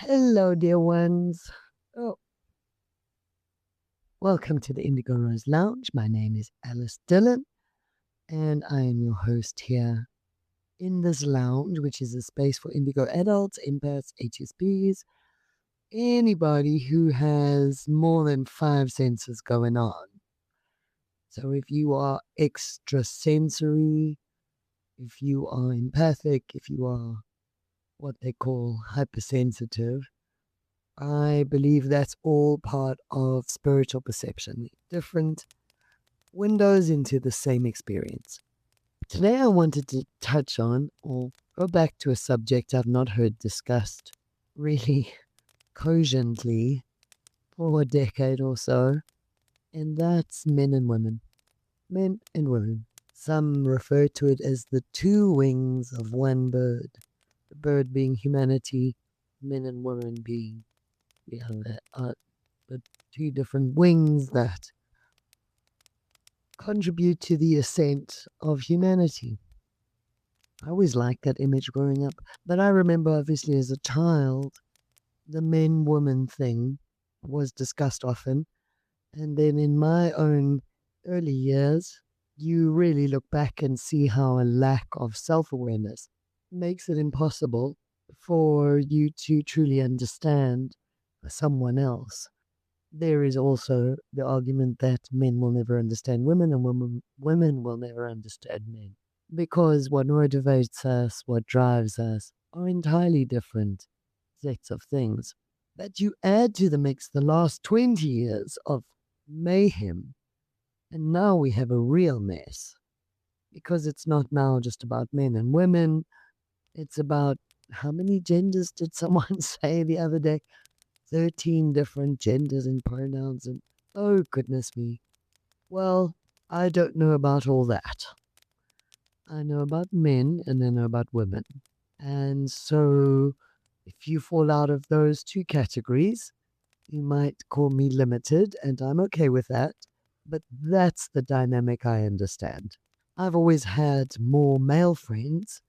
Hello, dear ones. Oh, welcome to the Indigo Rose Lounge. My name is Alyce Dylan, and I am your host here in this lounge, which is a space for Indigo Adults, Empaths, HSPs, anybody who has more than five senses going on. So if you are extrasensory, if you are empathic, if you are what they call hypersensitive, I believe that's all part of spiritual perception, different windows into the same experience. Today, I wanted to touch on or go back to a subject I've not heard discussed really cogently for a decade or so, and that's men and women. Men and women. Some refer to it as the two wings of one bird, the bird being humanity, men and women being the two different wings that contribute to the ascent of humanity. I always liked that image growing up, but I remember obviously as a child, the men-woman thing was discussed often, and then in my own early years, you really look back and see how a lack of self-awareness makes it impossible for you to truly understand someone else. There is also the argument that men will never understand women and women will never understand men. Because what motivates us, what drives us, are entirely different sets of things. But you add to the mix the last 20 years of mayhem, and now we have a real mess. Because it's not now just about men and women, it's about how many genders did someone say the other day? 13 different genders and pronouns, and oh, goodness me. Well, I don't know about all that. I know about men and I know about women. And so, if you fall out of those two categories, you might call me limited, and I'm okay with that. But that's the dynamic I understand. I've always had more male friends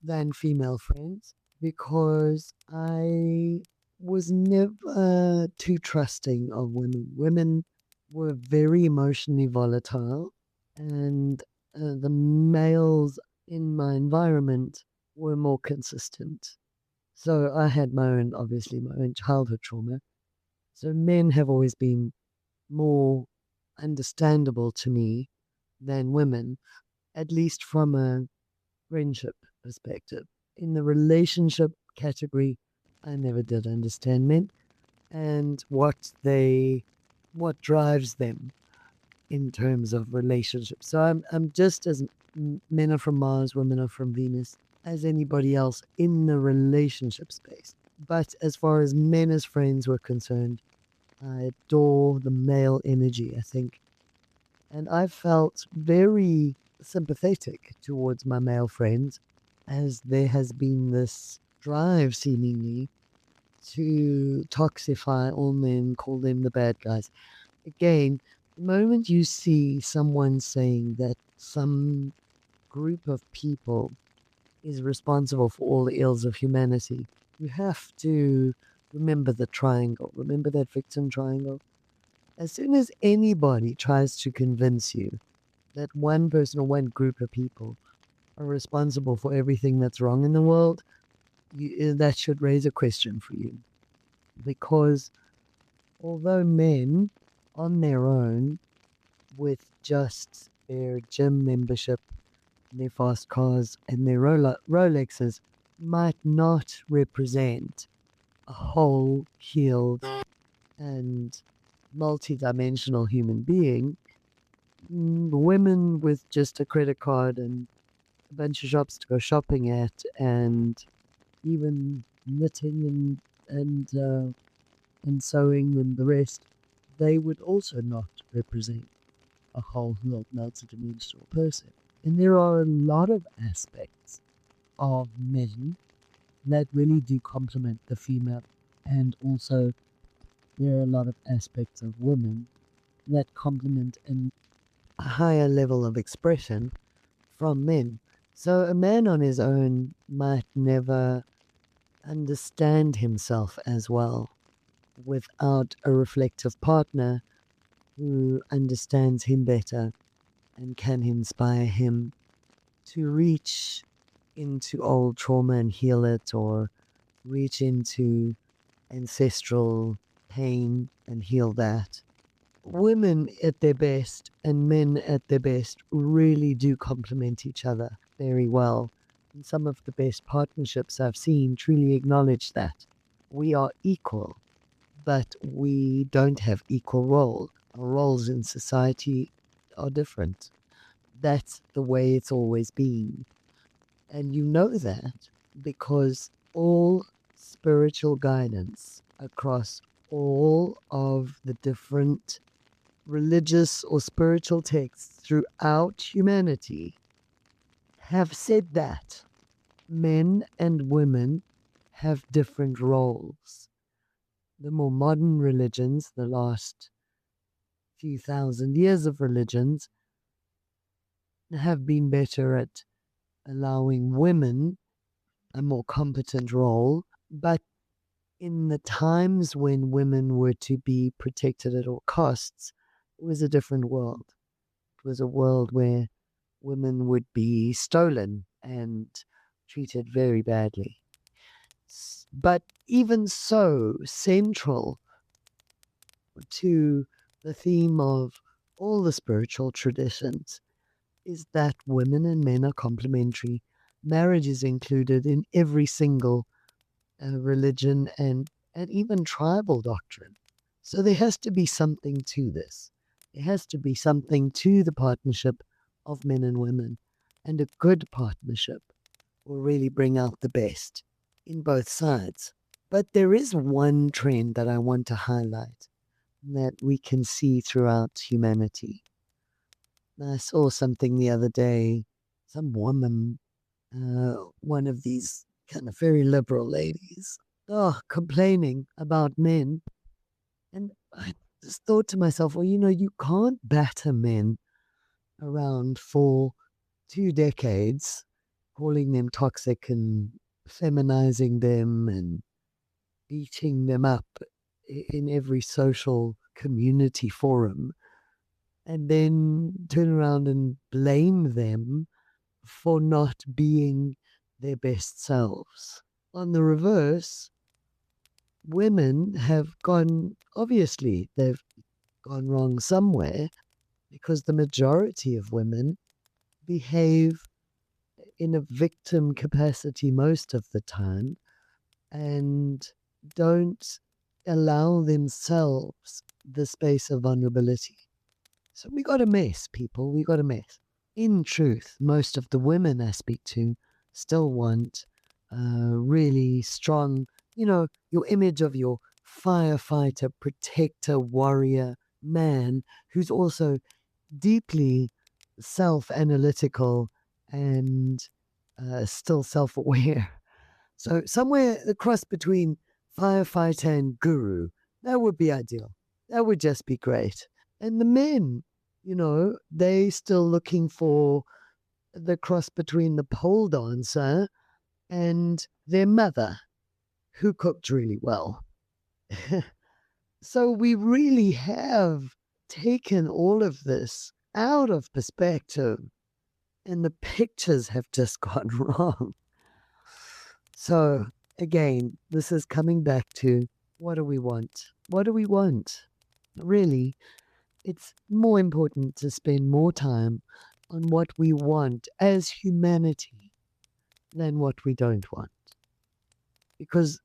than female friends because I was never too trusting of women. Women were very emotionally volatile, and the males in my environment were more consistent. So I had obviously, my own childhood trauma. So men have always been more understandable to me than women, at least from a friendship perspective. In the relationship category, I never did understand men and what drives them in terms of relationships. So I'm just as men are from Mars, women are from Venus, as anybody else in the relationship space. But as far as men as friends were concerned, I adore the male energy, I think. And I felt very sympathetic towards my male friends as there has been this drive seemingly to toxify all men, call them the bad guys. Again, the moment you see someone saying that some group of people is responsible for all the ills of humanity, you have to remember the triangle. Remember that victim triangle? As soon as anybody tries to convince you that one person or one group of people are responsible for everything that's wrong in the world, that should raise a question for you. Because although men on their own, with just their gym membership, their fast cars, and their Rolexes, might not represent a whole, healed, and multi-dimensional human being, women with just a credit card and a bunch of shops to go shopping at, and even knitting and sewing and the rest, they would also not represent a whole multi-dimensional person. And there are a lot of aspects of men that really do complement the female, and also there are a lot of aspects of women that complement a higher level of expression from men. So a man on his own might never understand himself as well without a reflective partner who understands him better and can inspire him to reach into old trauma and heal it, or reach into ancestral pain and heal that. Women at their best and men at their best really do complement each other very well. And some of the best partnerships I've seen truly acknowledge that. We are equal, but we don't have equal roles. Our roles in society are different. That's the way it's always been. And you know that because all spiritual guidance across all of the different religious or spiritual texts throughout humanity have said that men and women have different roles. The more modern religions, the last few thousand years of religions, have been better at allowing women a more competent role, but in the times when women were to be protected at all costs, it was a different world. It was a world where women would be stolen and treated very badly. But even so, central to the theme of all the spiritual traditions is that women and men are complementary. Marriage is included in every single religion and even tribal doctrine. So there has to be something to this. There has to be something to the partnership of men and women. And a good partnership will really bring out the best in both sides. But there is one trend that I want to highlight that we can see throughout humanity. I saw something the other day, some woman, one of these kind of very liberal ladies, complaining about men. And I just thought to myself, well, you can't batter men around for 2 decades, calling them toxic and feminizing them and beating them up in every social community forum, and then turn around and blame them for not being their best selves. On the reverse, women have obviously, they've gone wrong somewhere because the majority of women behave in a victim capacity most of the time and don't allow themselves the space of vulnerability. So we got a mess, people. We got a mess. In truth, most of the women I speak to still want really strong, your image of your firefighter, protector, warrior man who's also deeply self-analytical and still self-aware. So somewhere the cross between firefighter and guru, that would be ideal. That would just be great. And the men, they still looking for the cross between the pole dancer and their mother, who cooked really well. So we really have taken all of this out of perspective, and the pictures have just gone wrong. So again, this is coming back to, what do we want? What do we want? Really, it's more important to spend more time on what we want as humanity than what we don't want. Because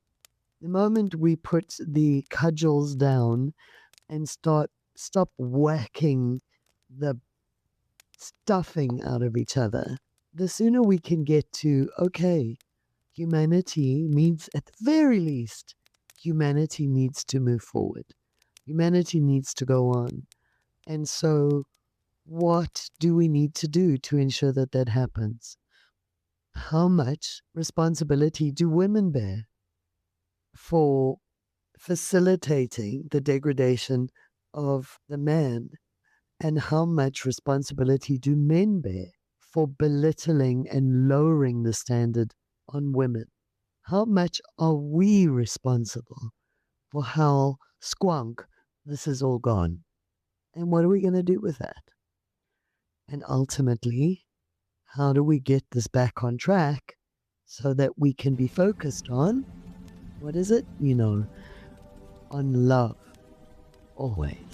the moment we put the cudgels down and stop whacking the stuffing out of each other, the sooner we can get to, okay, humanity needs, at the very least, humanity needs to move forward. Humanity needs to go on. And so what do we need to do to ensure that that happens? How much responsibility do women bear for facilitating the degradation of the man? And how much responsibility do men bear for belittling and lowering the standard on women? How much are we responsible for how squonk this is all gone? And what are we going to do with that? And ultimately, how do we get this back on track so that we can be focused on, what is it? On love, always.